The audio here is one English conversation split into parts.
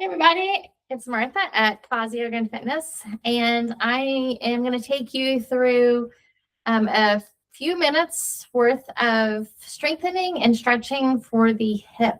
Hey everybody, it's Martha at Pause Yoga and Fitness, and I am going to take you through a few minutes worth of strengthening and stretching for the hip.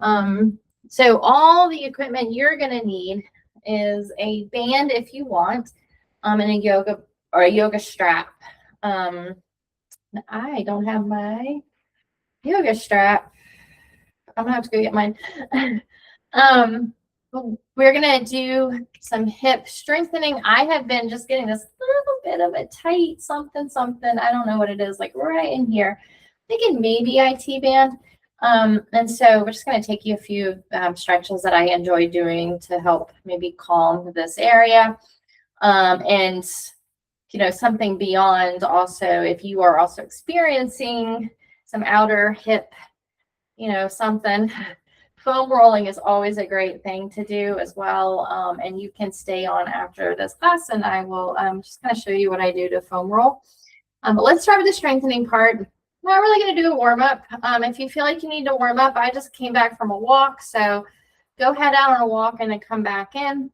So all the equipment you're going to need is a band if you want, and a yoga strap. I don't have my yoga strap. I'm gonna have to go get mine. We're gonna do some hip strengthening. I have been just getting this little bit of a tight something. I don't know what it is, like right in here. Thinking maybe IT band. And so we're just gonna take you a few stretches that I enjoy doing to help maybe calm this area. And something beyond also, if you are also experiencing some outer hip, something. Foam rolling is always a great thing to do as well. And you can stay on after this class, and I will just kind of show you what I do to foam roll. But let's start with the strengthening part. Not really going to do a warm up. If you feel like you need to warm up, I just came back from a walk, so go head out on a walk and then come back in.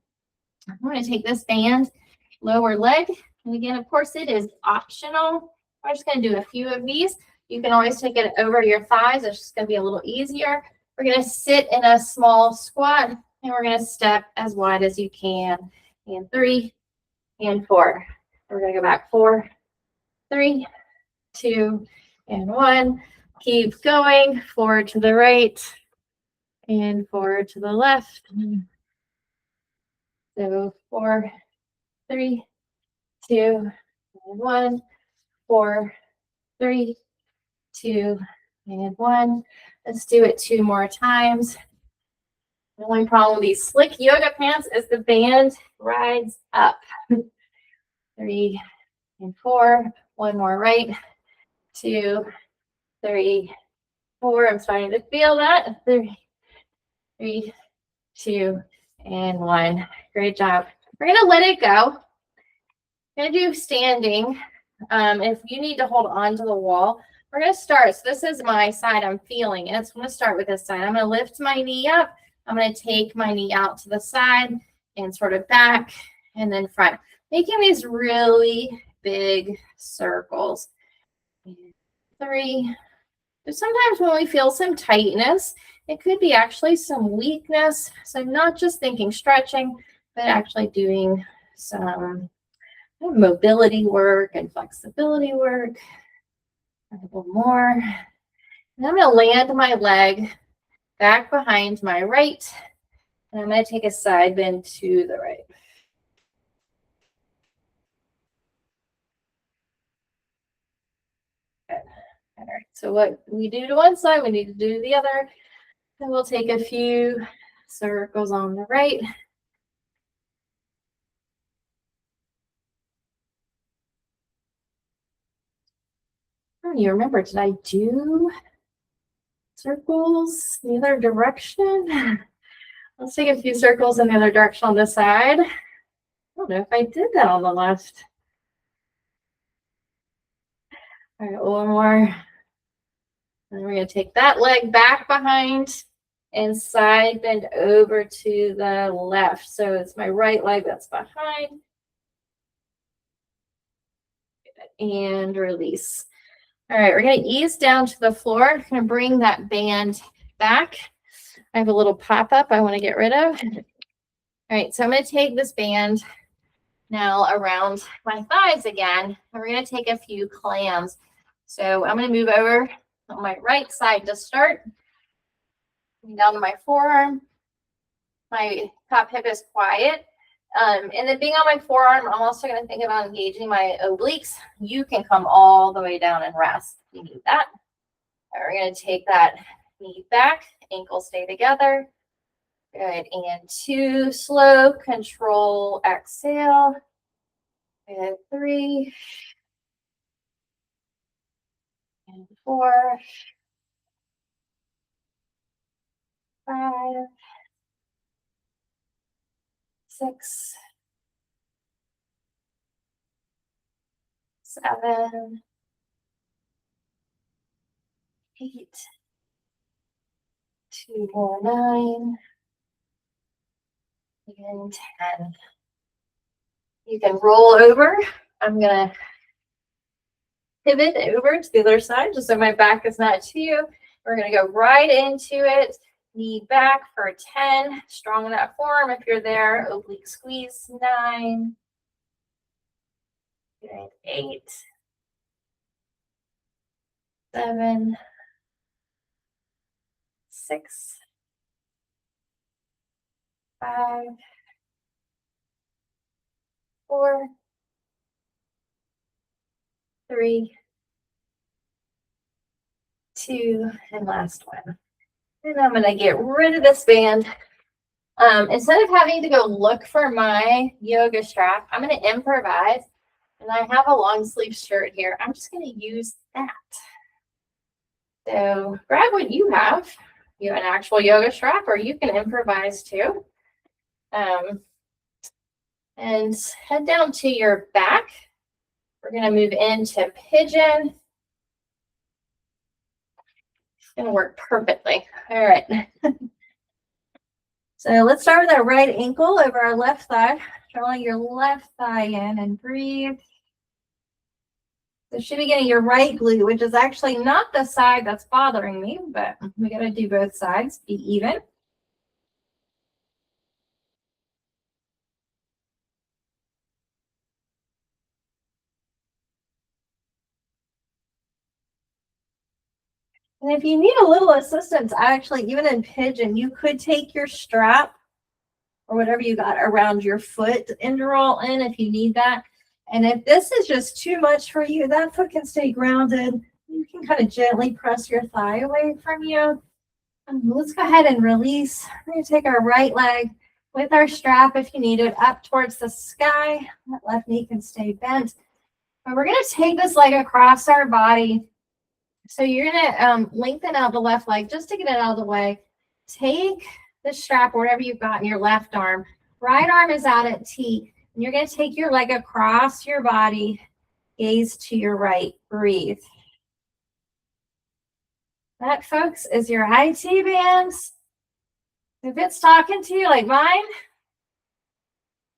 I'm going to take this band, lower leg, and again, of course, it is optional. I'm just going to do a few of these. You can always take it over your thighs. It's just going to be a little easier. We're going to sit in a small squat, and we're going to step as wide as you can. And 3 and 4. We're going to go back 4, 3, 2, and 1. Keep going. Forward to the right and forward to the left. So 4, 3, 2, and 1. 4, 3, 2, and 1. Let's do it 2 more times. The only problem with these slick yoga pants is the band rides up. 3 and 4. 1 more right. 2, 3, 4. I'm starting to feel that. 3, 2, and 1. Great job. We're going to let it go. We're going to do standing. If you need to hold on to the wall, we're going to start. So this is my side I'm feeling it. So I'm going to start with this side. I'm going to lift my knee up. I'm going to take my knee out to the side and sort of back and then front. Making these really big circles. 3. Sometimes when we feel some tightness, it could be actually some weakness. So not just thinking stretching, but actually doing some mobility work and flexibility work. A little more. And I'm going to land my leg back behind my right. And I'm going to take a side bend to the right. Good. All right. So what we do to one side, we need to do to the other. And we'll take a few circles on the right. You remember, did I do circles the other direction? Let's take a few circles in the other direction on this side. I don't know if I did that on the left. All right, one more. And we're going to take that leg back behind and side bend over to the left. So it's my right leg that's behind. And release. All right, we're going to ease down to the floor. I'm going to bring that band back. I have a little pop-up I want to get rid of. All right, so I'm going to take this band now around my thighs again. And we're going to take a few clams. So I'm going to move over on my right side to start. Down to my forearm. My top hip is quiet. And then being on my forearm, I'm also going to think about engaging my obliques. You can come all the way down and rest if you need that. All right, we're going to take that knee back, ankles stay together. Good, and 2, slow, control, exhale. Good, 3. And 4. 5. 6. 7. 8. 2 more, 9. and 10. You can roll over. I'm going to pivot over to the other side just so my back is not to you. We're going to go right into it. Knee back for 10. Strong in that form if you're there. Oblique squeeze. 9. Good. 8. 7. 6. 5. 4. 3. 2. And last one. And I'm going to get rid of this band. Instead of having to go look for my yoga strap, I'm going to improvise. And I have a long sleeve shirt here. I'm just going to use that. So grab what you have. You have an actual yoga strap, or you can improvise too. And head down to your back. We're going to move into pigeon. It's going to work perfectly. All right. So let's start with our right ankle over our left thigh. Drawing your left thigh in and breathe. So should be getting your right glute, which is actually not the side that's bothering me, but we got to do both sides, be even. And if you need a little assistance, actually, even in pigeon, you could take your strap or whatever you got around your foot and roll in if you need that. And if this is just too much for you, that foot can stay grounded. You can kind of gently press your thigh away from you. And let's go ahead and release. We're going to take our right leg with our strap, if you need it, up towards the sky. That left knee can stay bent. And we're going to take this leg across our body. So you're going to lengthen out the left leg just to get it out of the way. Take the strap, or whatever you've got in your left arm. Right arm is out at T. And you're going to take your leg across your body. Gaze to your right. Breathe. That, folks, is your IT bands. If it's talking to you like mine,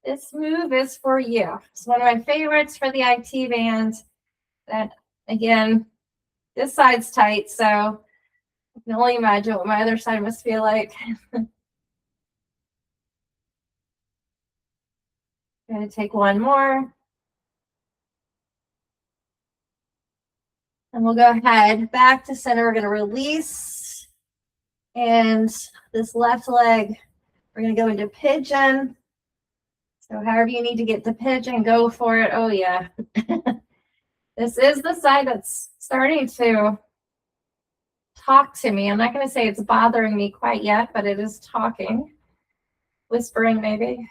this move is for you. It's one of my favorites for the IT bands. That, again, this side's tight, so I can only imagine what my other side must feel like. I'm going to take one more. And we'll go ahead back to center. We're going to release. And this left leg, we're going to go into pigeon. So however you need to get to pigeon, go for it. Oh, yeah. This is the side that's starting to talk to me. I'm not going to say it's bothering me quite yet, but it is talking. Whispering, maybe.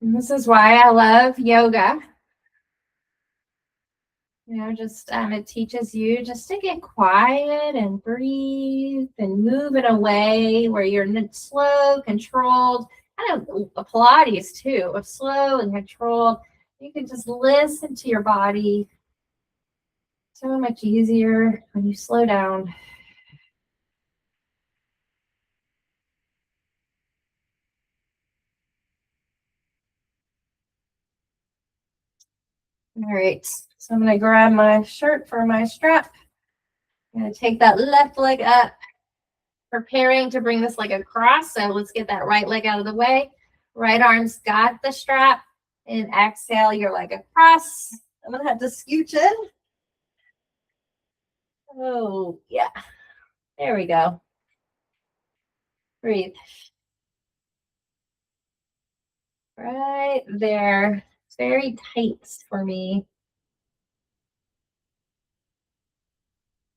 And this is why I love yoga. You know, just it teaches you just to get quiet and breathe and move in a way where you're slow, controlled. Kind of Pilates too, slow and controlled. You can just listen to your body. So much easier when you slow down. All right, so I'm going to grab my shirt for my strap. I'm going to take that left leg up, preparing to bring this leg across. So let's get that right leg out of the way. Right arm's got the strap. And exhale your leg across. I'm going to have to scooch in. Oh, yeah. There we go. Breathe. Right there. It's very tight for me.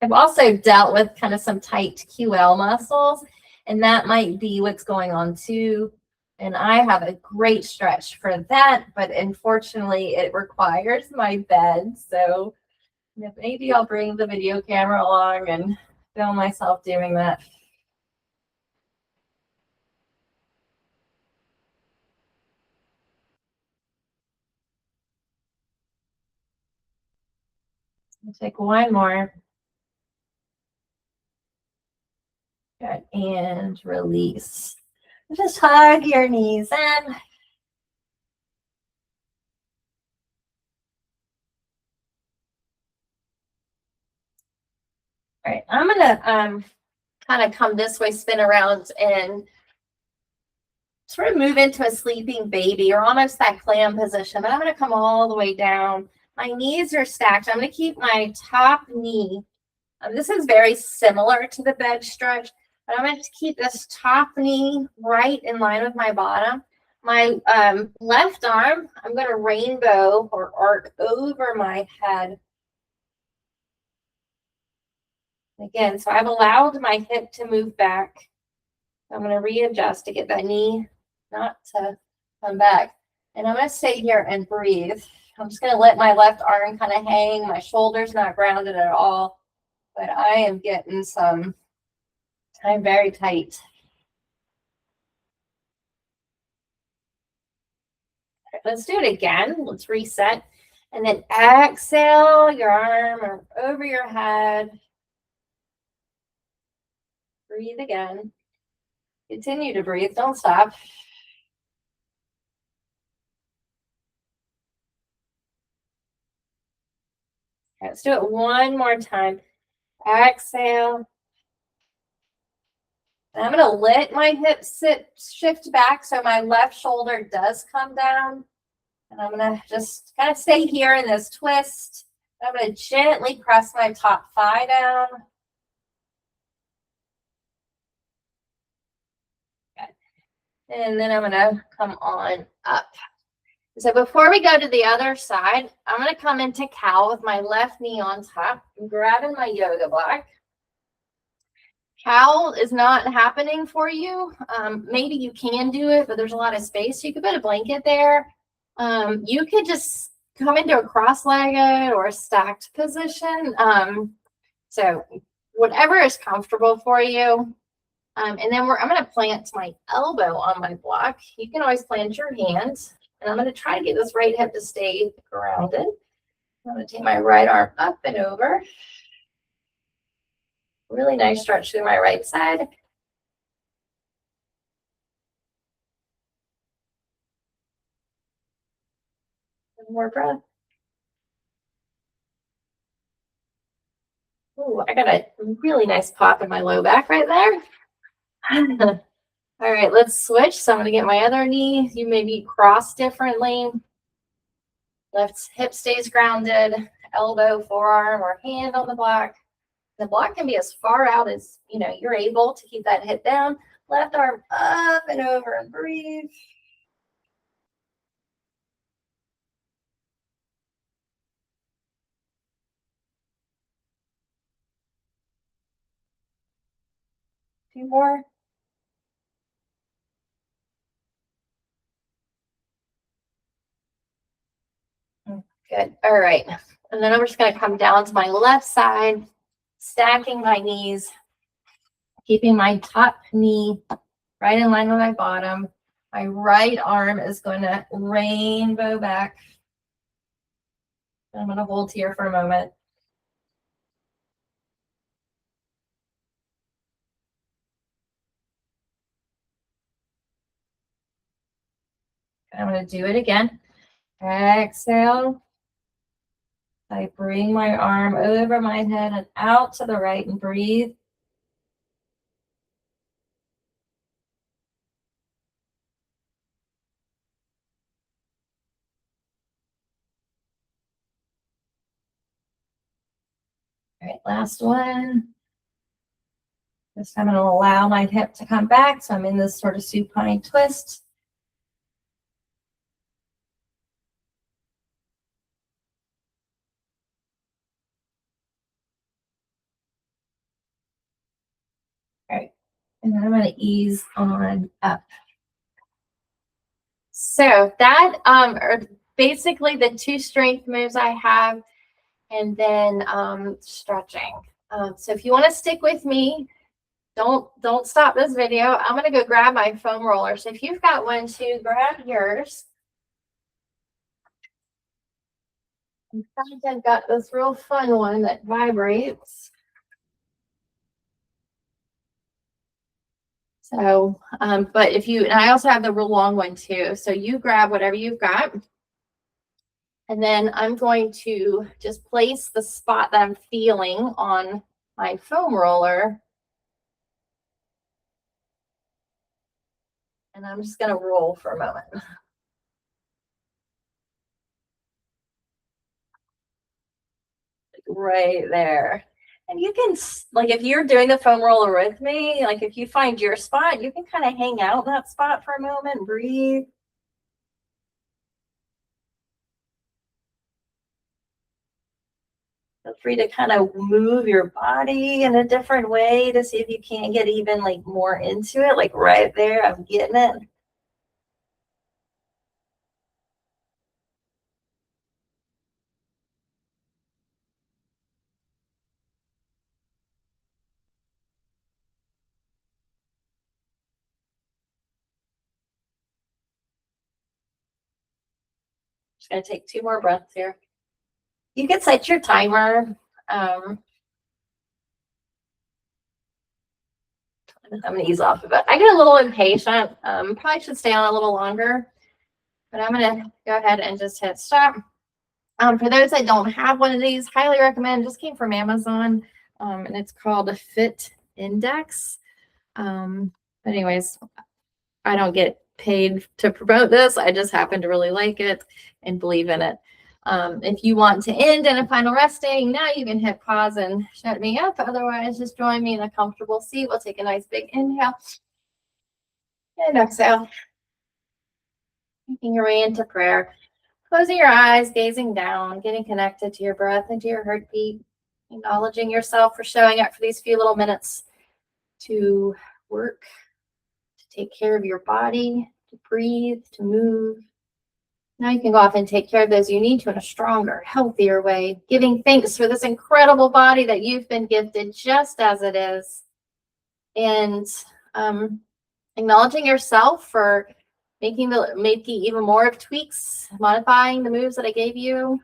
I've also dealt with kind of some tight QL muscles, and that might be what's going on too. And I have a great stretch for that, but unfortunately it requires my bed. So maybe I'll bring the video camera along and film myself doing that. I'll take one more. Good. And release. Just hug your knees in. All right, I'm gonna kind of come this way, spin around, and sort of move into a sleeping baby or almost that clam position. But I'm gonna come all the way down. My knees are stacked. I'm gonna keep my top knee. This is very similar to the bed stretch, but I'm going to keep this top knee right in line with my bottom. My left arm, I'm going to rainbow or arc over my head. Again, so I've allowed my hip to move back. I'm going to readjust to get that knee not to come back. And I'm going to stay here and breathe. I'm just going to let my left arm kind of hang. My shoulder's not grounded at all, but I am getting some. I'm very tight. Let's do it again. Let's reset. And then exhale your arm over your head. Breathe again. Continue to breathe. Don't stop. Okay, let's do it one more time. Exhale. And I'm going to let my hips shift back so my left shoulder does come down. And I'm going to just kind of stay here in this twist. I'm going to gently press my top thigh down. Okay. And then I'm going to come on up. So before we go to the other side, I'm going to come into cow with my left knee on top. I'm grabbing my yoga block. Cow is not happening for you. Maybe you can do it, but there's a lot of space. So you could put a blanket there. You could just come into a cross-legged or a stacked position. So whatever is comfortable for you. And then I'm going to plant my elbow on my block. You can always plant your hands. And I'm going to try to get this right hip to stay grounded. I'm going to take my right arm up and over. Really nice stretch through my right side. One more breath. Ooh, I got a really nice pop in my low back right there. All right, let's switch. So I'm going to get my other knee. You maybe cross differently. Left hip stays grounded. Elbow, forearm, or hand on the block. The block can be as far out as you're able to keep that hip down. Left arm up and over and breathe. Two more. Good. All right. And then I'm just going to come down to my left side, stacking my knees, keeping my top knee right in line with my bottom. My right arm is going to rainbow back. I'm going to hold here for a moment. I'm going to do it again. Exhale. I bring my arm over my head and out to the right and breathe. All right, last one. This time I'm going to allow my hip to come back. So I'm in this sort of supine twist. All right, and then I'm going to ease on up. So that are basically the two strength moves I have, and then stretching. So if you want to stick with me, don't stop this video. I'm going to go grab my foam roller. So if you've got one too, grab yours. In fact, I've got this real fun one that vibrates. So, but if you, and I also have the real long one too. So you grab whatever you've got. And then I'm going to just place the spot that I'm feeling on my foam roller. And I'm just going to roll for a moment. Right there. And you can, like, if you're doing the foam roller with me, like if you find your spot, you can kind of hang out in that spot for a moment, breathe. Feel free to kind of move your body in a different way to see if you can't get even like more into it. Like right there, I'm getting it. Just gonna take 2 more breaths here. You can set your timer. I'm gonna ease off of it. I get a little impatient. Probably should stay on a little longer, but I'm gonna go ahead and just hit stop. For those that don't have one of these, highly recommend. Just came from Amazon, and it's called a Fit Index. But anyways, I don't get paid to promote this. I just happen to really like it and believe in it. If you want to end in a final resting, now you can hit pause and shut me up. Otherwise, just join me in a comfortable seat. We'll take a nice big inhale and exhale. Making your way into prayer. Closing your eyes, gazing down, getting connected to your breath and to your heartbeat, acknowledging yourself for showing up for these few little minutes to work, to take care of your body, to breathe, to move. Now you can go off and take care of those you need to in a stronger, healthier way, giving thanks for this incredible body that you've been gifted just as it is. And acknowledging yourself for making even more of tweaks, modifying the moves that I gave you,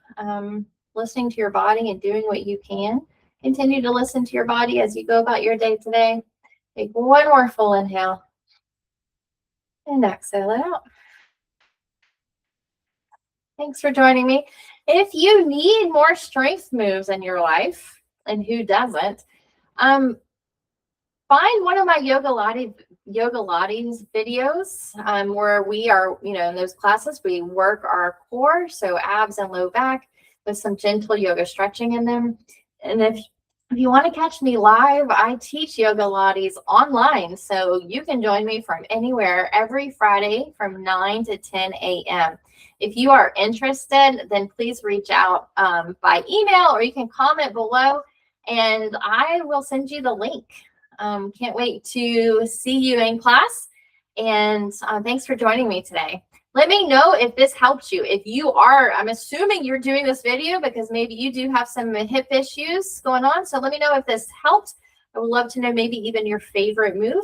listening to your body and doing what you can. Continue to listen to your body as you go about your day today. Take one more full inhale and exhale it out. Thanks for joining me. If you need more strength moves in your life, and who doesn't, find one of my Yoga Lattes videos where we are, in those classes, we work our core, so abs and low back with some gentle yoga stretching in them. And if you want to catch me live, I teach Yoga Lattes online, so you can join me from anywhere every Friday from 9 to 10 a.m. If you are interested, then please reach out by email, or you can comment below and I will send you the link. Can't wait to see you in class. And thanks for joining me today. Let me know if this helped you. If you are, I'm assuming you're doing this video because maybe you do have some hip issues going on. So let me know if this helped. I would love to know maybe even your favorite move.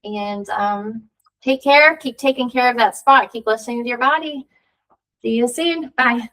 And take care. Keep taking care of that spot. Keep listening to your body. See you soon. Bye.